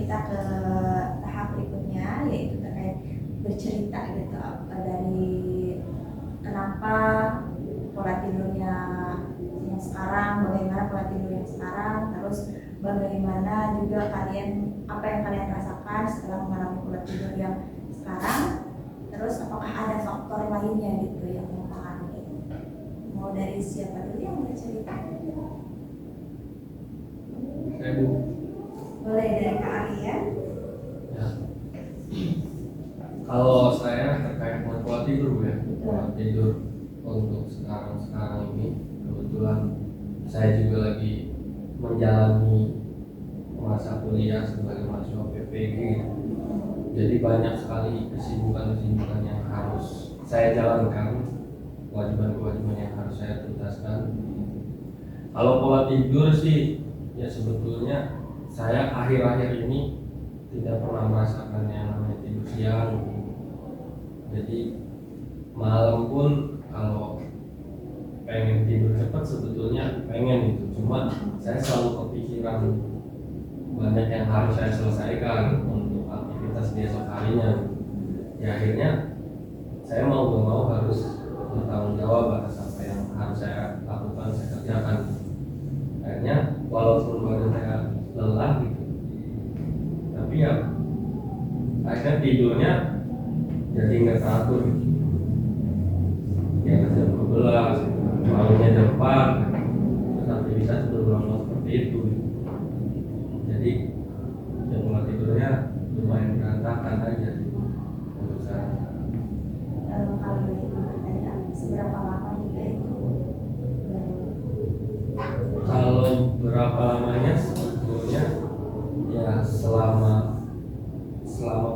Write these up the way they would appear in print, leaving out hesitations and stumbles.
kita ke tahap berikutnya, yaitu terkait bercerita gitu dari kenapa pola tidurnya yang sekarang, bagaimana pola tidur yang sekarang, terus bagaimana juga apa yang kalian rasakan setelah mengalami pola tidur yang sekarang, terus apakah ada faktor lainnya gitu yang mempengaruhi. Mau dari siapa dulu yang bercerita? Boleh dari Kak Arya. Ya. Kalau saya terkait dengan pola tidur pola tidur untuk sekarang ini, kebetulan saya juga lagi menjalani masa kuliah sebagai mahasiswa PPG, jadi banyak sekali kesibukan yang harus saya jalankan, kewajiban yang harus saya tuntaskan. Kalau pola tidur sih, ya sebetulnya saya akhir-akhir ini tidak pernah merasakan yang namanya tidur siang. Jadi malam pun kalau pengen tidur cepat sebetulnya pengen itu, cuma saya selalu kepikiran banyak yang harus saya selesaikan untuk aktivitas di esok harinya. Ya akhirnya saya mau gak mau harus bertanggung jawab atas apa yang harus saya lakukan, saya kerjakan. Akhirnya walaupun badan saya lelah gitu, tapi ya akhirnya tidurnya jadi nggak teratur gitu. Ya jam 12, malamnya jam 4, terus aktivitas berulang seperti itu. Jadi pola tidurnya lumayan berantakan aja menurut saya. Kalau boleh bertanya, seberapa lama juga itu? Kalau berapa lamanya sebetulnya ya selama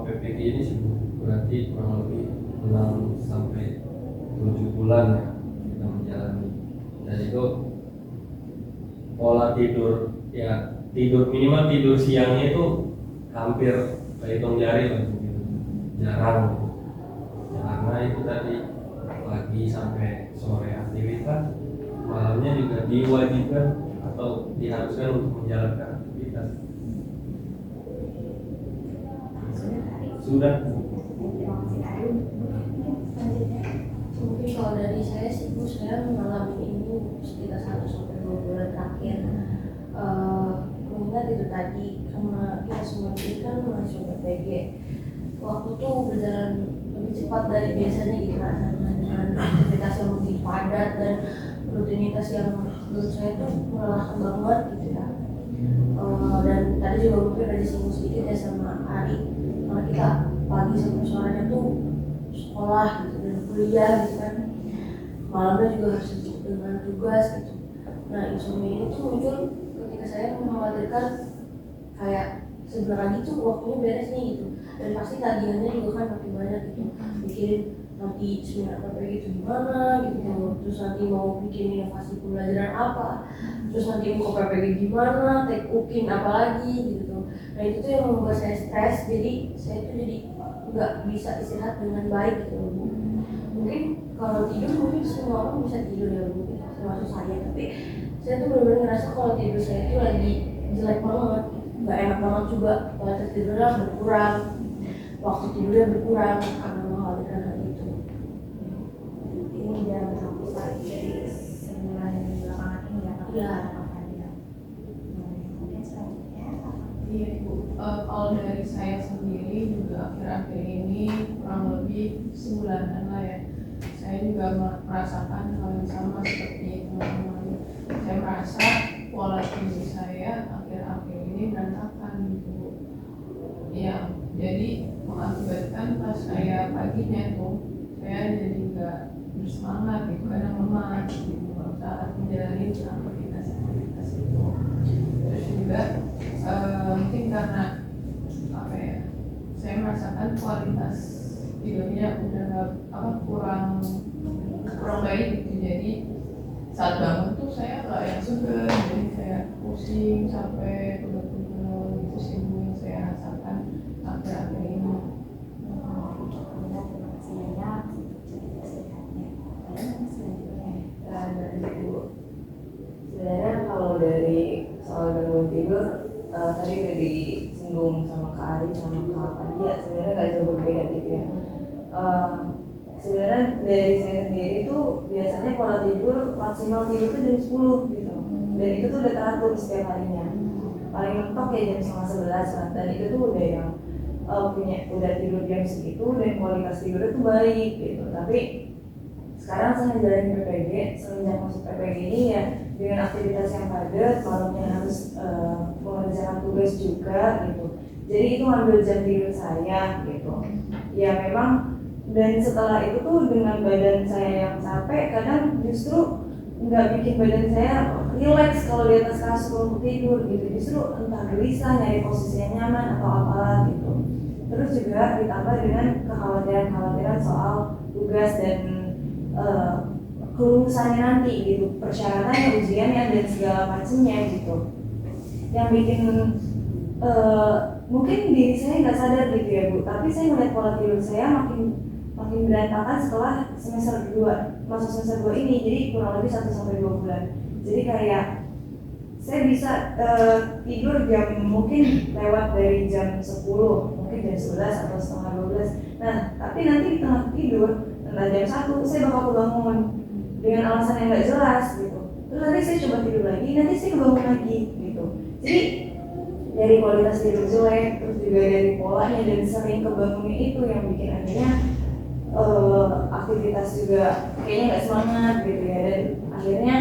PPG ini sih berarti kurang lebih 6 sampai 7 bulan ya kita menjalani. Dan itu pola tidur ya, minimal tidur siangnya itu hampir terhitung jari lah gitu. Jarang ya, karena itu tadi pagi sampai sore aktivitas, malamnya juga diwajibkan atau diharuskan untuk menjalankan aktivitas. Sudah. Mungkin kalau dari saya sih Bu, saya mengalami ini sekitar 1-2 bulan terakhir. Mengingat itu tadi, karena kita semua ini kan mahasiswa PPG, waktu tuh berjalan lebih cepat dari biasanya gitu, dengan aktivitas yang lebih padat dan rutinitas yang menurut saya tuh melelahkan banget gitu ya. Dan tadi juga mungkin ada disinggung sedikit ya sama Ari, karena kita pagi sampai sorenya tuh sekolah gitu dan kuliah gitu kan, malamnya juga harus sibuk dengan tugas gitu. Nah insomnia ini tuh muncul ketika saya mengkhawatirkan kayak sebentar lagi tuh waktunya beres nih gitu, dan pasti tagihannya juga kan makin banyak gitu, mikirin nanti seminar PPG itu gimana gitu, terus nanti mau bikin inovasi pembelajaran apa, terus nanti mau ke PPG gimana, take ukin apa lagi gitu. Nah itu tuh yang membuat saya stres, jadi saya tuh jadi nggak bisa istirahat dengan baik gitu. Mungkin kalau tidur mungkin semua orang bisa tidur ya Bu, termasuk saya, tapi saya tuh benar-benar ngerasa kalau tidur saya tuh lagi jelek banget, nggak enak banget juga, kualitas tidurnya berkurang, waktu tidurnya berkurang karena mengkhawatirkan hal itu. Ini dalam sampai dari sebulan belakangan ini ya? Iya. Mungkin selanjutnya Iya Ibu, kalau dari saya sendiri juga akhir-akhir ini kurang lebih sebulanan lah ya, saya juga merasakan hal yang sama seperti teman-teman. Saya merasa pola tidur saya akhir-akhir ini berantakan gitu ya, jadi mengakibatkan pas saya paginya tuh saya jadi nggak bersemangat gitu, kadang lemah gitu saat menjalani aktivitas itu. Terus juga mungkin karena apa ya, saya merasakan kualitas tidurnya udah kurang baik gitu, jadi saat bangun tuh saya nggak yang seger, jadi kayak pusing sampai pegel-pegel gitu sih Bu, yang saya rasakan akhir-akhir ini. terima kasih banyak cerita sehatnya. Selanjutnya Dari Ibu, sebenarnya kalau dari soal gangguan tidur tadi udah disinggung Agung sama Kak Ari sama Kak Fadia sebenarnya nggak jauh berbeda gitu ya. Sebenarnya dari saya sendiri tuh biasanya pola tidur maksimal tidur tuh jam 10 gitu, dan itu tuh udah teratur setiap harinya. Paling mentok ya jam 10:30 lah, dan itu tuh udah yang udah tidur jam segitu dan kualitas tidurnya tuh baik gitu. Tapi sekarang saya menjalani PPG, semenjak masuk PPG ini ya dengan aktivitas yang padat, malamnya harus mengerjakan tugas juga gitu. Jadi itu ngambil jam tidur saya gitu. Ya memang, dan setelah itu tuh dengan badan saya yang capek, kadang justru nggak bikin badan saya relax kalau di atas kasur untuk tidur gitu. Justru entah gelisah, nyari posisi yang nyaman atau apalah gitu. Terus juga ditambah dengan kekhawatiran soal tugas dan kelulusannya nanti gitu, persyaratannya, ujiannya dan segala macamnya gitu, yang bikin mungkin diri saya nggak sadar gitu ya Bu, tapi saya melihat pola tidur saya makin berantakan setelah semester 2 masuk semester 2 ini, jadi kurang lebih 1-2 bulan. Jadi kayak saya bisa tidur jam mungkin lewat dari jam 10, mungkin jam 11 atau setengah 12. Nah, tapi nanti di tengah tidur, entah jam 1, saya bakal kebangun dengan alasan yang nggak jelas gitu. Terus nanti saya coba tidur lagi, nanti saya kebangun lagi gitu. Jadi dari kualitas tidur jelek, terus juga dari polanya dan sering kebangunnya itu yang bikin akhirnya aktivitas juga kayaknya nggak semangat gitu ya, dan akhirnya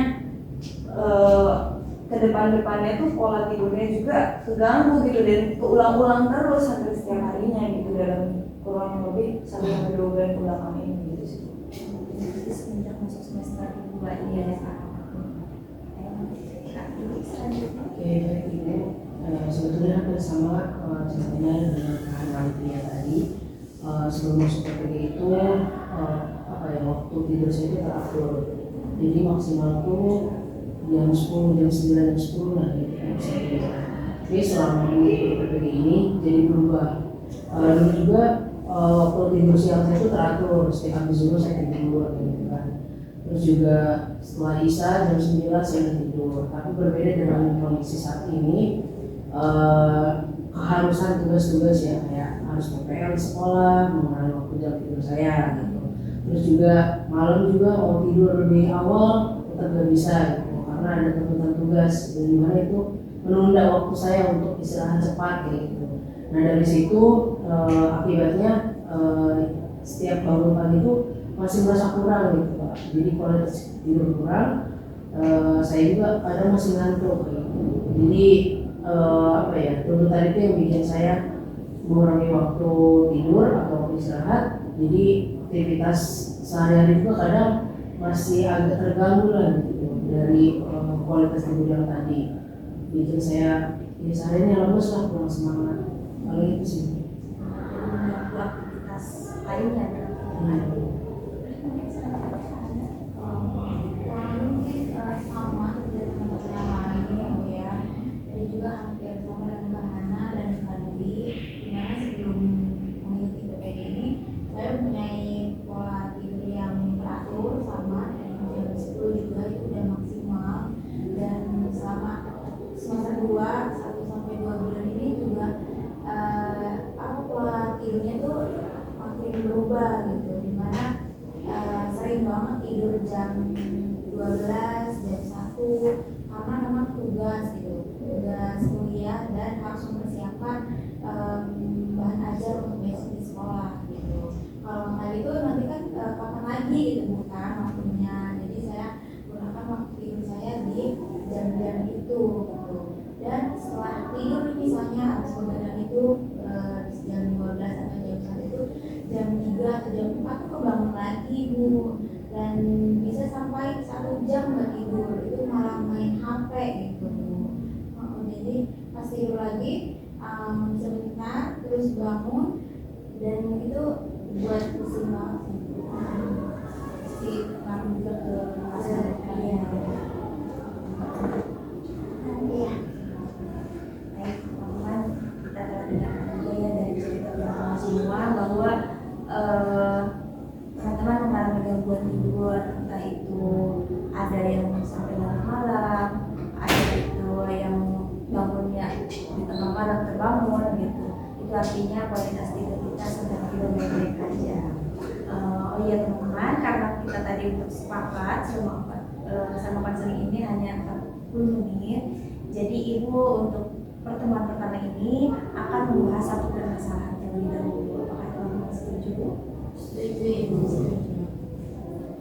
ke depannya tuh pola tidurnya juga keganggu gitu, dan keulang-ulang terus hampir setiap harinya gitu dalam kurang lebih 1-2 bulan belakangan ini gitu sih. Jadi semenjak masuk semester 2 ini ya sekarang. Oke, baik Ibu. Sebetulnya hampir sama ceritanya dengan Kak Alifia tadi. Sebelum masuk PPG itu waktu tidur saya itu teratur. Jadi maksimal tuh jam 10, jam 9, jam 10 lah gitu yang saya tidur. Tapi selama mengikuti PPG ini jadi berubah. Dulu juga waktu tidur siang saya itu teratur, setiap habis zuhur saya tidur gitu kan. Terus juga setelah Isya jam 9 saya udah tidur. Tapi berbeda dengan kondisi saat ini, keharusan tugas-tugas ya, kayak harus PPL di sekolah, mengurangi waktu jam tidur saya gitu. Terus juga malam juga mau tidur lebih awal tetap gak bisa gitu, karena ada tuntutan tugas dan dimana itu menunda waktu saya untuk istirahat cepat gitu. Nah dari situ akibatnya setiap bangun pagi itu masih merasa kurang gitu Pak. Jadi kualitas tidur kurang, saya juga kadang masih ngantuk gitu. Jadi tuntutan itu yang bikin saya mengurangi waktu tidur atau waktu istirahat. Jadi aktivitas sehari-hari juga kadang masih agak terganggu lah gitu dari kualitas tidur yang tadi. Bikin saya ya sehariannya lemes lah, kurang semangat. Kalau itu sih. Aktivitas lainnya sama seperti teman-teman yang lain ya, dan juga hampir sama dengan Mbak Hana dan Mbak Nuri, dimana sebelum mengikuti PPG ini saya mempunyai pola tidur yang teratur sama, dan jam 10 juga itu udah maksimal, dan selama semester 2 1-2 bulan ini juga pola tidurnya tuh makin berubah gitu, dimana sering banget tidur jam 12, jam 1 karena memang tugas kuliah dan harus mempersiapkan bahan ajar untuk besok di sekolah gitu. Kalau kayak gitu nanti kan kapan lagi gitu bukan waktunya, jadi saya gunakan waktu tidur saya di jam-jam itu gitu. Dan setelah tidur misalnya habis begadang itu jam 12 atau jam 1 itu jam 3 atau jam 4 tuh kebangun lagi Bu, dan bisa sampai 1 jam nggak tidur, itu malah main HP gitu. Jadi pas tidur lagi sebentar terus bangun, dan itu buat pusing banget gitu. Pasti pengaruh juga ke masa depannya. Iya. Baik teman-teman, kita telah dengarkan juga ya dari cerita teman-teman semua bahwa teman-teman mengalami gangguan tidur, entah itu ada yang sampai malam, ada itu yang bangunnya di tengah malam terbangun gitu. itu artinya kualitas tidur kita sedang tidak baik-baik aja. Oh iya teman-teman, karena kita tadi sepakat sama konseling ini hanya 40 menit, jadi ibu untuk pertemuan pertama ini akan membahas satu permasalahan terlebih dahulu. Apakah teman-teman setuju? Setuju Ibu.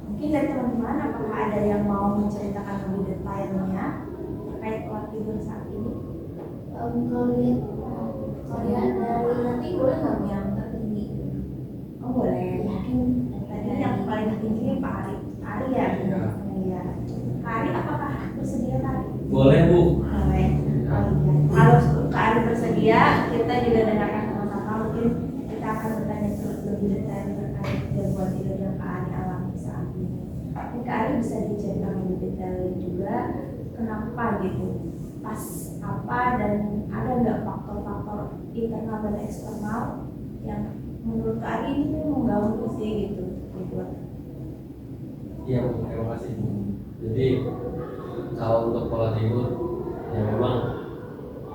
Mungkin dari teman-teman, apakah ada yang mau menceritakan lebih detailnya terkait pola tidur saat ini? Kalian dari nanti boleh nggak yang tertinggi? Oh boleh, mungkin tadi yang paling tinggi Pak Ari. Ari ya? Iya. Iya. Pak Ari apakah bersedia Pak Ari? Boleh Bu. Boleh. Oh iya. Kalau Pak Ari bersedia, kita juga dengarkan sama-sama. Mungkin kita akan bertanya lebih detail terkait gangguan tidur yang Pak Ari alami saat ini. Mungkin Kak Ari bisa diceritakan lebih detail juga kenapa gitu, pas apa, dan ada nggak faktor-faktor internal dan eksternal yang menurut Kak Ari ini mengganggu sih gitu. Iya Bu, terima kasih Bu. Jadi kalau untuk pola tidur ya memang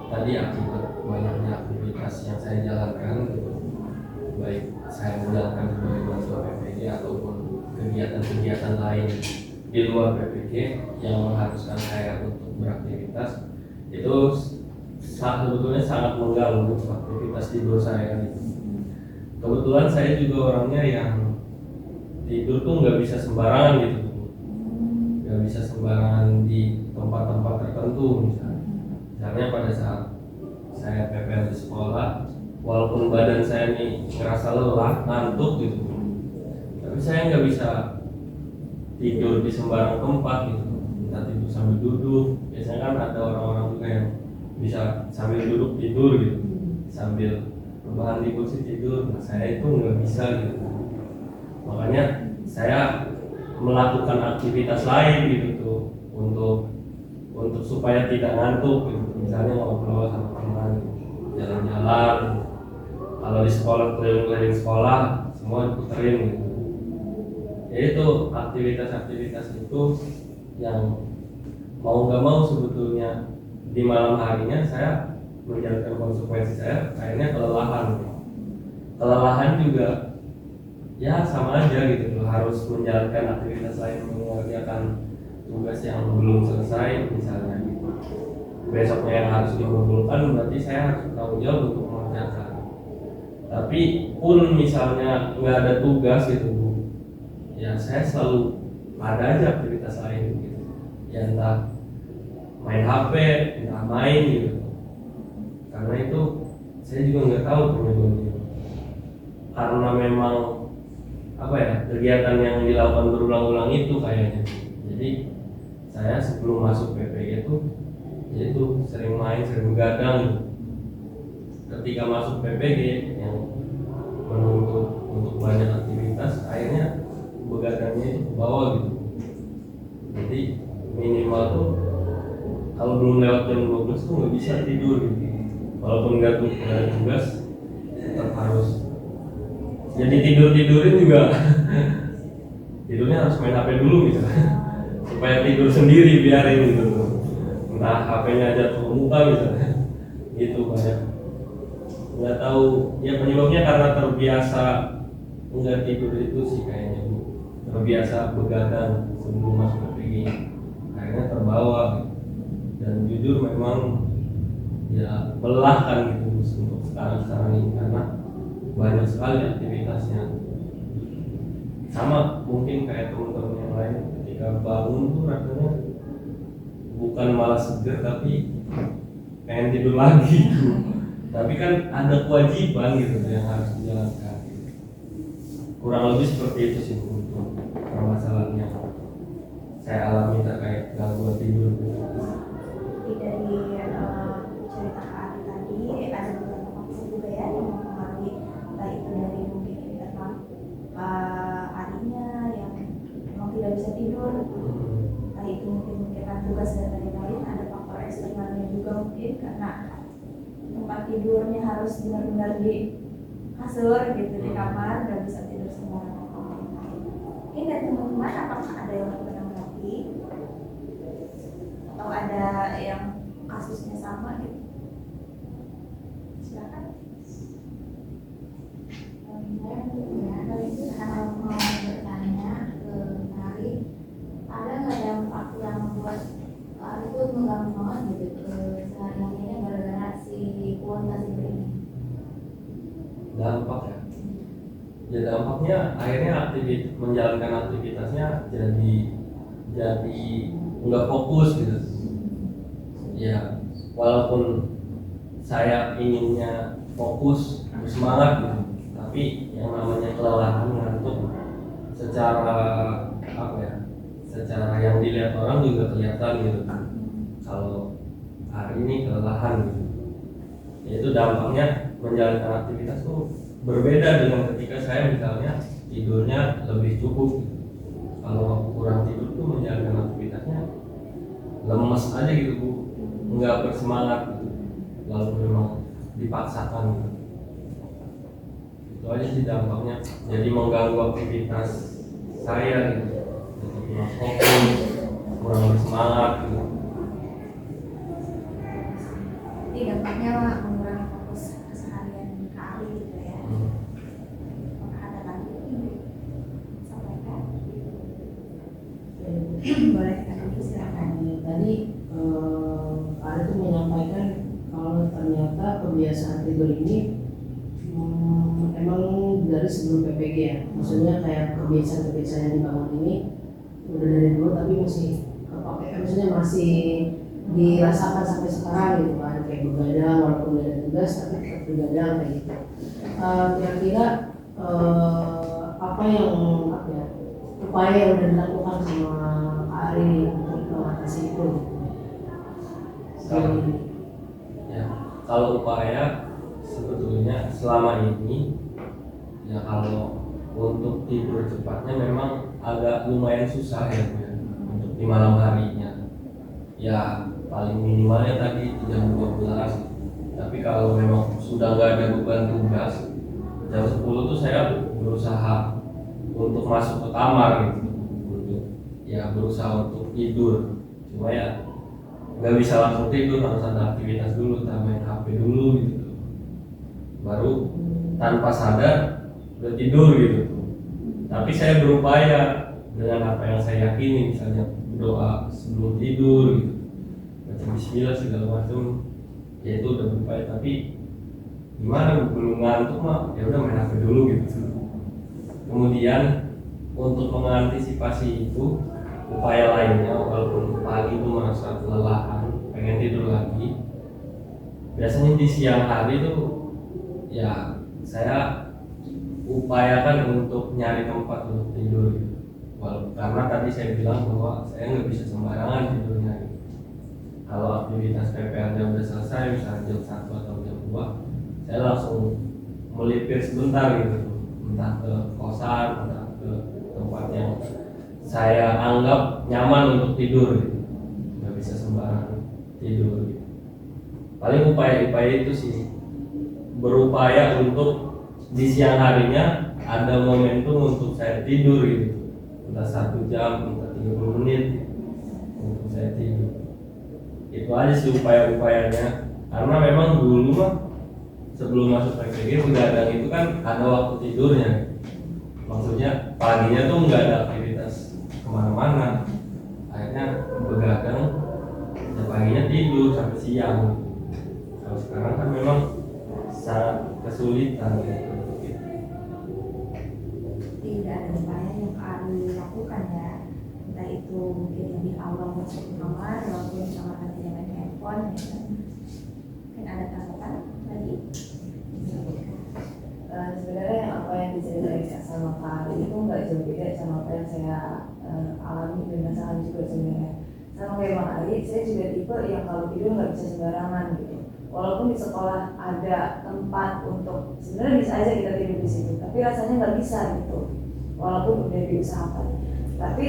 tadi akibat banyaknya aktivitas yang saya jalankan gitu, baik saya menjalankan sebagai mahasiswa PPG ataupun kegiatan-kegiatan lain di luar PPG yang mengharuskan saya untuk beraktivitas, itu sebetulnya sangat mengganggu aktivitas tidur saya gitu. Kebetulan saya juga orangnya yang tidur tuh nggak bisa sembarangan gitu, nggak bisa sembarangan di tempat-tempat tertentu. Misalnya pada saat saya PPL di sekolah, walaupun badan saya nih ngerasa lelah, ngantuk gitu, tapi saya nggak bisa tidur di sembarang tempat gitu. Entah tidur sambil duduk, biasanya kan ada orang-orang juga yang bisa sambil duduk tidur gitu, sambil rebahan di kursi tidur. Nah, saya itu nggak bisa gitu. Makanya saya melakukan aktivitas lain gitu tuh untuk supaya tidak ngantuk gitu. Misalnya ngobrol sama teman, jalan-jalan. Kalau di sekolah, keliling-keliling sekolah semua diputerin gitu. Jadi itu aktivitas-aktivitas itu yang mau nggak mau sebetulnya di malam harinya saya menjalankan konsekuensi saya akhirnya kelelahan juga ya sama aja gitu loh, harus menjalankan aktivitas lain, mengerjakan tugas yang belum selesai misalnya gitu. Besoknya yang harus dikumpulkan, berarti saya harus bertanggung jawab untuk mengerjakan. Tapi pun misalnya nggak ada tugas gitu, ya saya selalu ada aja aktivitas lain gitu. Ya entah main HP, entah main gitu. Karena itu saya juga nggak tahu penyebabnya. Karena memang apa ya, kegiatan yang dilakukan berulang-ulang itu kayaknya. Jadi saya sebelum masuk PPG itu yaitu sering main, sering begadang. Ketika masuk PPG yang menuntut untuk banyak aktivitas, akhirnya begadangnya itu ke bawah gitu. Jadi minimal tuh kalau belum lewat jam 12 tuh nggak bisa tidur gitu. Walaupun nggak tugas tetap harus. Jadi tidurin juga tidurnya harus main HP dulu misalnya supaya tidur sendiri, biarin gitu. Entah HP-nya aja ke muka misalnya gitu. Banyak nggak tahu ya penyebabnya, karena terbiasa nggak tidur itu sih kayaknya Bu. Terbiasa begadang sebelum masuk PPG, akhirnya terbawa gitu. Dan jujur memang ya melelahkan gitu untuk sekarang ini, karena banyak sekali aktivitasnya. Sama mungkin kayak teman-teman yang lain, ketika bangun tuh rasanya bukan malah seger tapi pengen tidur lagi gitu. Tapi kan ada kewajiban gitu yang harus dijalankan gitu. Kurang lebih seperti itu sih untuk permasalahan yang saya alami terkait gangguan tidur gitu. Jadi dari cerita Kak Ari tadi ada beberapa faktor juga ya yang mempengaruhi, entah itu dari mungkin internal Arinya yang memang tidak bisa tidur, entah itu mungkin karena tugas dan lain-lain. Ada faktor eksternalnya juga mungkin karena tempat tidurnya harus benar-benar di kasur gitu, di kamar, nggak bisa tidur sembarangan. Mungkin dari teman-teman apakah ada yang pernah mengalami atau ada yang kasusnya sama gitu? Silakan. dampak ya dampaknya akhirnya menjalankan aktivitasnya jadi nggak fokus gitu ya, walaupun saya inginnya fokus bersemangat gitu, tapi yang namanya kelelahan ngantuk secara secara yang dilihat orang juga kelihatan gitu kalau hari ini kelelahan gitu. Itu dampaknya menjalankan aktivitas tuh berbeda dengan ketika saya misalnya tidurnya lebih cukup gitu. Kalau kurang tidur tuh menjalankan aktivitasnya lemes aja gitu Bu, nggak bersemangat gitu, lalu memang dipaksakan gitu. Itu aja sih dampaknya, jadi mengganggu aktivitas saya gitu, jadi kurang fokus, kurang bersemangat gitu. Jadi dampaknya mengurangi fokus keseharian Kak Ali gitu ya. Apakah ada lagi yang disampaikan? Boleh Kak Ali, silakan. Tadi ada tuh menyampaikan kalau ternyata kebiasaan tidur ini emang dari sebelum PPG ya, maksudnya kayak kebiasaan-kebiasaan yang dibangun ini udah dari dulu tapi masih kepake, maksudnya masih dirasakan sampai sekarang gitu kan, kayak begadang walaupun udah ada tugas tapi tetap begadang kayak gitu. Kira-kira apa ya upaya yang udah dilakukan sama Kak Ari untuk mengatasi itu? Kalau upaya sebetulnya selama ini ya, kalau untuk tidur cepatnya memang agak lumayan susah ya untuk di malam harinya ya, paling minimalnya tadi jam 12. Tapi kalau memang sudah nggak ada beban tugas, jam 10 tuh saya berusaha untuk masuk ke kamar gitu, untuk ya berusaha untuk tidur. Cuma ya nggak bisa langsung tidur, harus ada aktivitas dulu, main HP dulu gitu, baru tanpa sadar udah tidur gitu. Tapi saya berupaya dengan apa yang saya yakini, misalnya doa sebelum tidur gitu, baca bismillah segala macam, ya itu udah berupaya. Tapi gimana belum ngantuk mah, ya udah main HP dulu gitu. Kemudian untuk mengantisipasi itu, upaya lainnya walaupun pagi itu merasa kelelahan, pengen tidur lagi, biasanya di siang hari itu ya saya upayakan untuk nyari tempat untuk tidur gitu. Karena tadi saya bilang bahwa saya nggak bisa sembarangan tidurnya gitu. Kalau aktivitas PPL-nya udah selesai, misalnya jam 1 atau jam 2, saya langsung melipir sebentar gitu, entah ke kosan, entah ke tempat yang saya anggap nyaman untuk tidur gitu. Nggak bisa sembarangan tidur gitu. Paling upaya-upaya itu sih, berupaya untuk di siang harinya ada momentum untuk saya tidur gitu, entah 1 jam, entah 30 menit untuk saya tidur. Itu aja sih upaya-upayanya. Karena memang dulu mah sebelum masuk PPG begadang itu kan ada waktu tidurnya, maksudnya paginya tuh nggak ada aktivitas kemana-mana, akhirnya begadang ya paginya tidur sampai siang. Kalau sekarang kan memang sangat kesulitan gitu. Tidak ada upaya yang Kak Ali lakukan ya, entah itu mungkin lebih awal masuk ke kamar walaupun sama nantinya main handphone ya. Mungkin ada tanggapan tadi? Sebenarnya apa yang diceritain sama Kak Ali itu nggak jauh beda sama apa yang saya alami dan rasakan juga sebenarnya. Sama kayak Bang Ali, saya juga tipe yang kalau tidur nggak bisa sembarangan gitu. Walaupun di sekolah ada tempat untuk sebenarnya bisa aja kita tidur di situ, tapi rasanya nggak bisa gitu. Walaupun udah diusahakan, tapi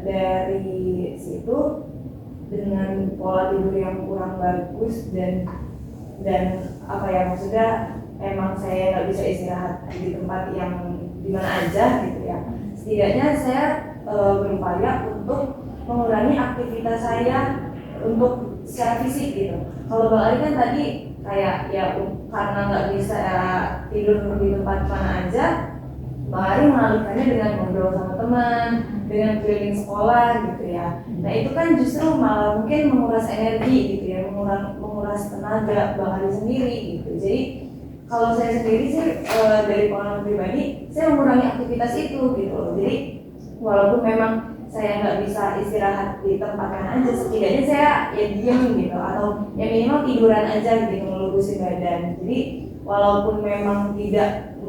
dari situ dengan pola tidur yang kurang bagus dan apa ya, maksudnya emang saya nggak bisa istirahat di tempat yang dimana aja gitu ya. Setidaknya saya berupaya untuk mengurangi aktivitas saya untuk secara fisik gitu. Kalau Bang Ali kan tadi kayak ya karena nggak bisa tidur di tempat mana aja, Bang Ali mengalihkannya dengan ngobrol sama teman, dengan keliling sekolah gitu ya. Nah itu kan justru malah mungkin menguras energi gitu ya, menguras tenaga Bang Ali sendiri gitu. Jadi kalau saya sendiri sih dari pengalaman pribadi, saya mengurangi aktivitas itu gitu loh. Jadi walaupun memang saya nggak bisa istirahat di tempatnya aja, setidaknya saya ya diem gitu, atau ya minimal tiduran aja gitu, ngelurusin badan. Jadi walaupun memang tidak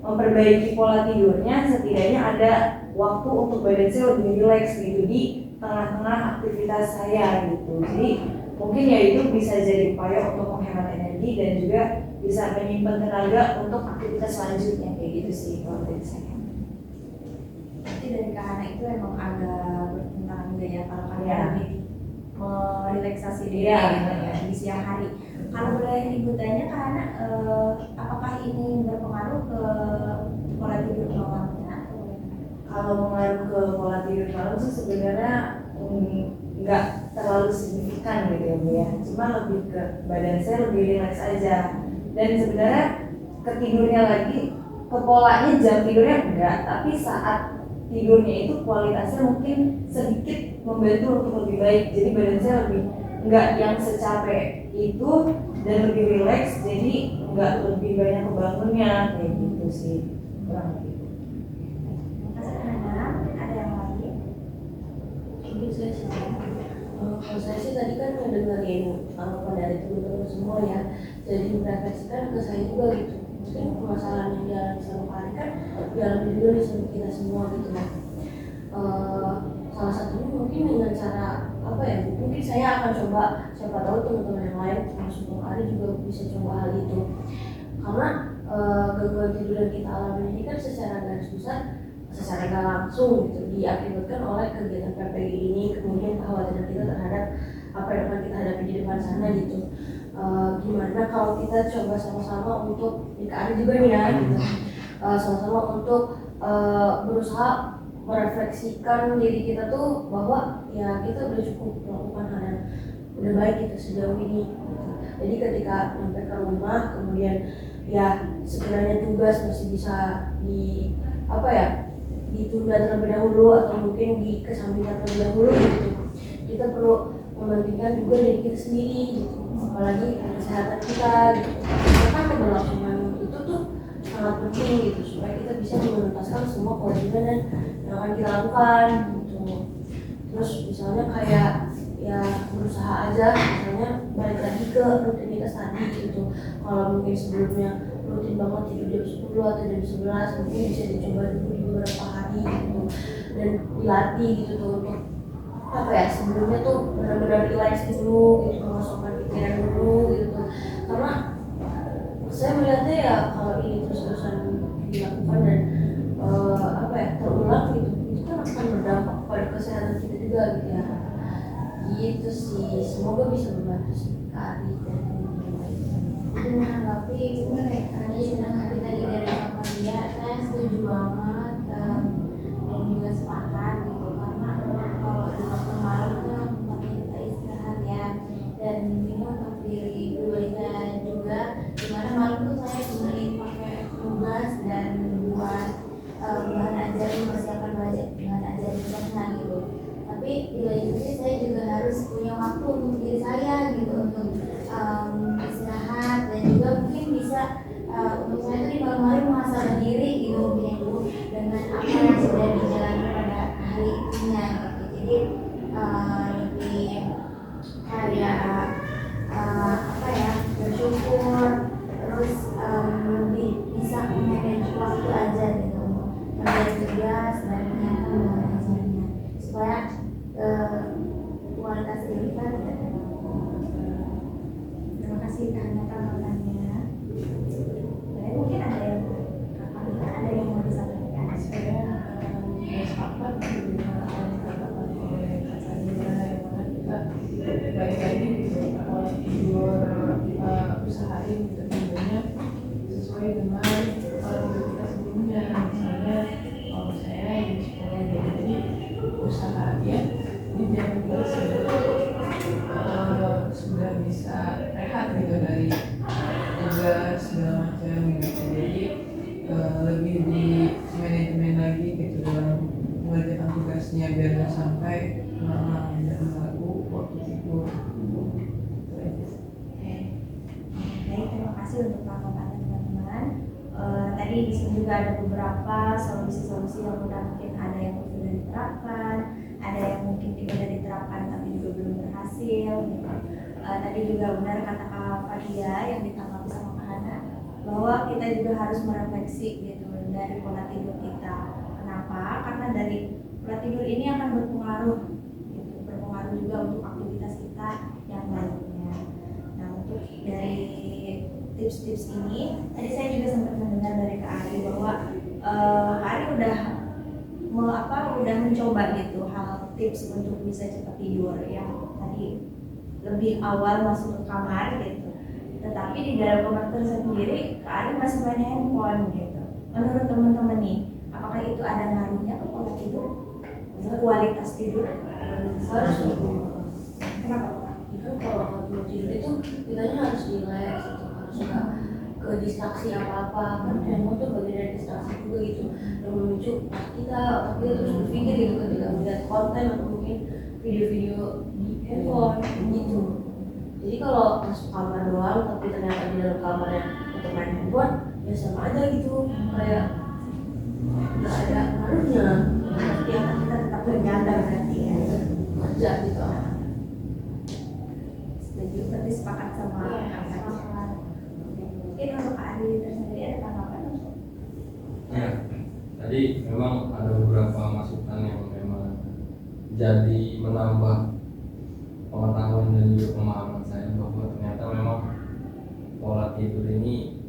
memperbaiki pola tidurnya, setidaknya ada waktu untuk badan saya lebih rileks gitu di tengah-tengah aktivitas saya gitu. Jadi mungkin ya itu bisa jadi upaya untuk menghemat energi dan juga bisa menyimpan tenaga untuk aktivitas selanjutnya kayak gitu sih kalau dari saya. Berarti dari Kahana itu emang agak bertentangan juga ya kalau kalian lebih merelaksasi diri gitu ya di siang hari. Kalau boleh ibu tanya Kahana, apakah ini berpengaruh ke pola tidur malamnya atau bagaimana? Kalau mengaruh ke pola tidur malam sih sebenarnya nggak terlalu signifikan gitu ya Bu ya. Cuma lebih ke badan saya lebih rileks aja. Dan sebenarnya ketidurnya lagi, ke polanya jam tidurnya enggak, tapi saat tidurnya itu kualitasnya mungkin sedikit membantu untuk lebih baik. Jadi badan saya lebih enggak yang secapek itu dan lebih rileks, jadi enggak lebih banyak kebangunnya kayak gitu sih kurang lebih. Ada yang lain? Mungkin saya kalau saya sih tadi kan ngedengerin tanggapan dari teman-teman semua ya, jadi merefleksikan ke saya juga gitu. Mungkin permasalahan yang dialami sama Pak Ari kan dialami juga nih sama kita semua gitu ya. Salah satunya mungkin dengan cara apa ya, mungkin saya akan coba, siapa tahu teman-teman yang lain termasuk Pak Ari juga bisa coba hal itu. Karena gangguan tidur yang kita alami ini kan secara garis besar, secara nggak langsung gitu diakibatkan oleh kegiatan PPG ini, kemudian kekhawatiran kita terhadap apa yang akan kita hadapi di depan sana gitu. Gimana kalau kita coba sama-sama untuk Ari juga nih ya gitu, sama-sama untuk berusaha merefleksikan diri kita tuh bahwa ya kita udah cukup melakukan hal yang udah baik gitu sejauh ini gitu. Jadi ketika sampai ke rumah kemudian ya sebenarnya tugas masih bisa di apa ya, ditunda terlebih dahulu atau mungkin dikesampingkan terlebih dahulu gitu. Kita perlu mementingkan juga diri kita sendiri gitu, apalagi kesehatan kita gitu. Karena keberlangsungan itu tuh sangat penting gitu supaya kita bisa menuntaskan semua kewajiban dan yang akan kita lakukan gitu. Terus misalnya kayak ya berusaha aja, misalnya balik lagi ke rutinitas tadi gitu. Kalau mungkin sebelumnya rutin banget tidur jam 10 atau jam 11, mungkin bisa dicoba dulu di beberapa hari gitu dan dilatih gitu tuh untuk apa ya, sebelumnya tuh benar-benar relax dulu gitu, memasukkan pikiran dulu gitu. Karena saya melihatnya ya kalau ini terus-terusan dilakukan dan apa ya terulang gitu, itu kan akan berdampak pada kesehatan kita juga gitu ya. Gitu sih, semoga bisa membantu sekali dan menanggapi tadi dari apa dia, saya setuju banget dan juga sepakat gitu, karena kalau di waktu malam kan tempatnya kita istirahat ya, dan ini untuk diri kita juga, dimana malam tuh saya sering pakai tugas dan buat bahan ajar, mempersiapkan bahan ajar di sana gitu. Tapi di lain sisi saya juga harus punya waktu untuk diri saya gitu, untuk istirahat dan juga mungkin bisa untuk saya tadi malam hari muhasabah diri gitu mungkin itu dengan apa yang sudah dijalani pada hari itunya gitu. Jadi lebih kayak apa ya, bersyukur, terus lebih bisa memanage waktu aja gitu, kerja tugas dan menyiapkan bahan ajarnya supaya kualitas diri kita tidak terganggu. Terima kasih karena tanggapannya. Mungkin ada yang mau disampaikan. Saya sepakat dengan apa yang dikatakan oleh Kak Sandra, yang mana kita baik lagi gitu, pola tidur kita usahain gitu tidurnya sesuai dengan pola tidur kita sebelumnya. Misalnya kalau saya di sekolah jadi usaha ya di jam 12 sudah bisa rehat gitu dari tugas segala macam gitu. Jadi lebih di manajemen lagi gitu dalam mengerjakan tugasnya biar nggak sampai malam dan mengganggu waktu tidur. Baik, terima kasih. kasih untuk tanggapannya teman-teman. Tadi di sini juga ada beberapa solusi-solusi yang mungkin ada yang sudah diterapkan, ada yang mungkin tidak sudah diterapkan tapi juga belum berhasil. Gitu. Tadi juga benar kata Kak Fadia yang ditanggapi sama Kak Hana, bahwa kita juga harus merefleksi gitu dari pola tidur kita. Kenapa? Karena dari pola tidur ini akan berpengaruh, gitu, berpengaruh juga untuk aktivitas kita yang lainnya. Nah, untuk dari tips-tips ini, tadi saya juga sempat mendengar dari Kak Ari bahwa Kak Ari udah mencoba gitu hal tips untuk bisa cepat tidur yang tadi lebih awal masuk ke kamar gitu. Tetapi di dalam kamar tersendiri Kak Ari masih main handphone gitu. Menurut teman-teman nih, apakah itu ada ngaruhnya ke pola tidur, kualitas tidur? Harus. Kenapa Kak? Itu kalau mau tidur itu kitanya harus relax gitu, harus nggak ke distraksi apa-apa, kan handphone tuh bagian dari distraksi juga gitu, yang memicu kita terus berpikir gitu ketika melihat konten atau mungkin video-video di handphone gitu. Jadi kalau masuk kamar doang tapi ternyata di dalam kamarnya untuk main handphone, ya sama aja gitu, kayak nggak ada ngaruhnya. Berarti akan kita tetap berjaga berarti ya. Kerja gitu. Setuju, berarti sepakat sama Kak Fadia. Mungkin untuk Kak Ari tersendiri ada tanggapan untuk? Ya, tadi memang ada beberapa masukan yang memang jadi menambah pengetahuan dan juga pemahaman saya bahwa ternyata memang pola tidur ini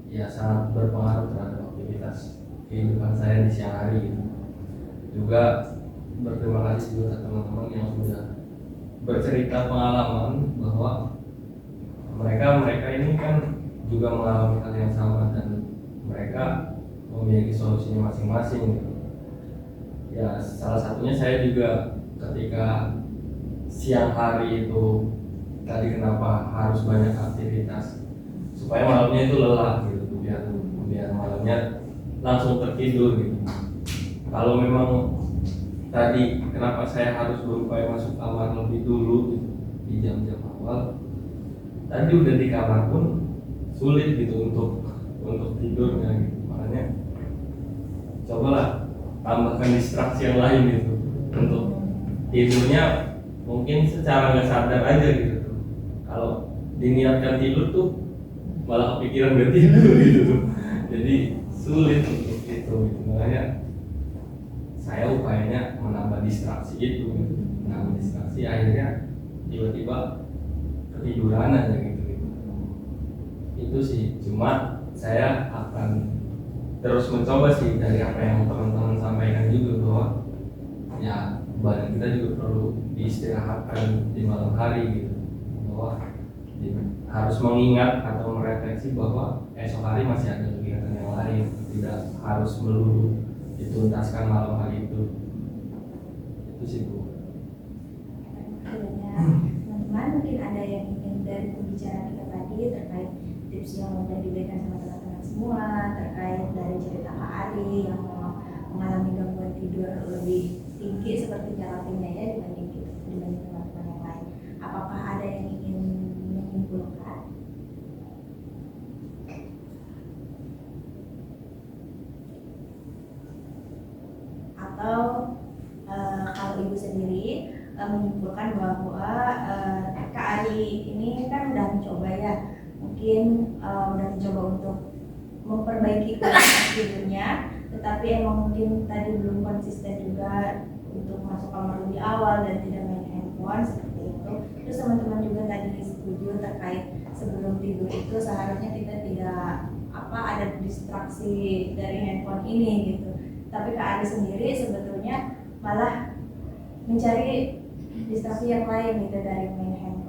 ya sangat berpengaruh terhadap aktivitas kehidupan saya di siang hari gitu. Juga berterima kasih juga ke teman-teman yang sudah bercerita pengalaman bahwa mereka ini kan juga mengalami hal yang sama dan mereka memiliki solusinya masing-masing gitu. Ya salah satunya saya juga ketika siang hari itu tadi kenapa harus banyak aktivitas supaya malamnya itu lelah gitu, biar malamnya langsung tertidur gitu. Kalau memang tadi kenapa saya harus berupaya masuk kamar lebih dulu gitu, di jam-jam awal, tadi udah di kamar pun sulit gitu untuk tidurnya gitu. Makanya cobalah tambahkan distraksi yang lain gitu untuk tidurnya, mungkin secara nggak sadar aja gitu. Kalau diniatkan tidur tuh malah kepikiran nggak tidur gitu tuh. Jadi sulit untuk itu gitu. Makanya saya upayanya menambah distraksi itu gitu. Menambah distraksi akhirnya tiba-tiba ketiduran aja gitu. Itu sih, cuma saya akan terus mencoba sih dari apa yang teman-teman sampaikan juga bahwa ya badan kita juga perlu diistirahatkan di malam hari gitu, bahwa harus mengingat atau merefleksi bahwa esok hari masih ada kegiatan yang lain, tidak harus melulu dituntaskan malam hari itu sih Bu. Teman-teman mungkin ada yang ingin dari pembicaraan kita tadi terkait tips yang sudah diberikan sama teman-teman semua, terkait dari cerita Kak Ari yang mengalami gangguan tidur lebih tinggi seperti terapinya ya dibanding teman-teman yang lain. Apakah ada yang ingin menyimpulkan? Atau kalau Ibu sendiri menyimpulkan bahwa Kak Ari ini kan udah mencoba ya, mungkin udah mencoba untuk memperbaiki kualitas tidurnya, tetapi emang mungkin tadi belum konsisten juga untuk masuk kamar lebih awal dan tidak main handphone seperti itu. Terus teman-teman juga tadi setuju terkait sebelum tidur itu seharusnya kita tidak ada distraksi dari handphone ini gitu. Tapi Kak Ari sendiri sebetulnya malah mencari distraksi yang lain gitu dari main handphone.